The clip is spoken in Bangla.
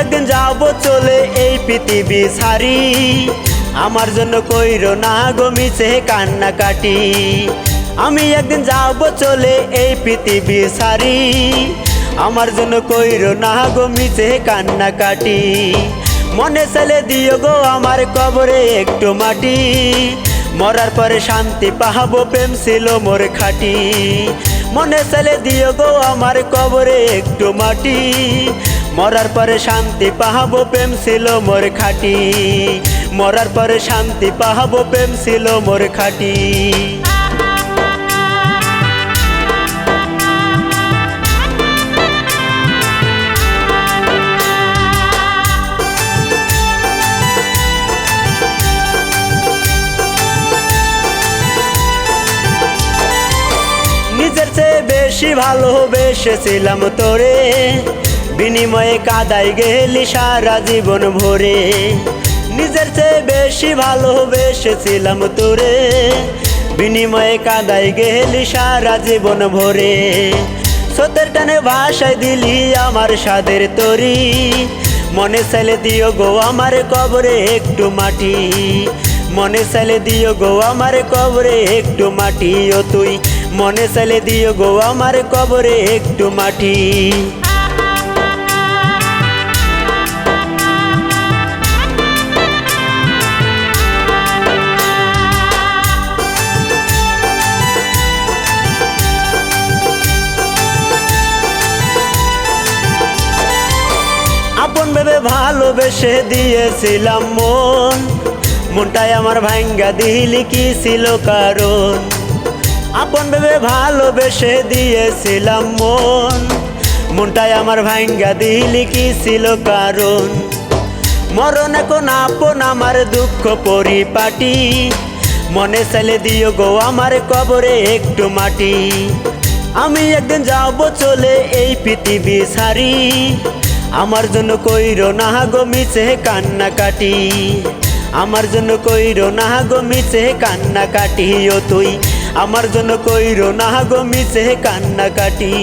একদিন যাব চলে এই পৃথিবী ছাড়ি, আমার জন্য কইরো না গো মিছে কান্নাকাটি। আমি একদিন যাব চলে এই পৃথিবী ছাড়ি, আমার জন্য কইরো না গো মিছে কান্নাকাটি। মনে চাইলে দিও গো আমার কবরে একটু মাটি, মরার পরে শান্তি পাহাবো প্রেম ছিল মোর খাটি। মনে চাইলে দিও গো আমার কবরে একটু মাটি, মরার পরে শান্তি পাহাবো প্রেম ছিল মোর খাটি। মরার পরে শান্তি পাহাবো প্রেম ছিল মোর খাটি। নিজের চেয়ে বেশি ভালোবেসেছিলাম তোরে, বিনিময়ে কাদাই গেলি সারা জীবন ভরে। নিজের চেয়ে বেশি ভালোবেসেছিলাম তোরে, বিনিময়ে কাদাই গেলি সারা জীবন ভরে। স্রোতের টানে ভাষায় দিলি আমার সাদের তরি, মনে চাইলে দিও গো আমার কবরে একটু মাটি। মনে চাইলে দিও গো আমার কবরে একটু মাটি, ও তুই মনে চাইলে দিও গো আমার কবরে একটু মাটি। আপন ভেবে ভালোবেসে দিয়েছিলাম মন, মনটাই আমার ভাঙ্গা দিলি কি ছিল কারণ। আপন ভেবে ভালোবেসে দিয়েছিলাম মন, মনটাই আমার ভাঙ্গা দিলি কি ছিল কারণ। মরণ এখন আপন আমার দুঃখ পরিপাটি, মনে চাইলে দিও গো আমার কবরে একটু মাটি। আমি একদিন যাব চলে এই পৃথিবী ছাড়ি, আমার জন্য কইরো না গো মিছে কান্নাকাটি। আমার জন্য কইরো না গো মিছে কান্নাকাটি, ও তুই আমার জন্য কইরো না গো মিছে কান্নাকাটি।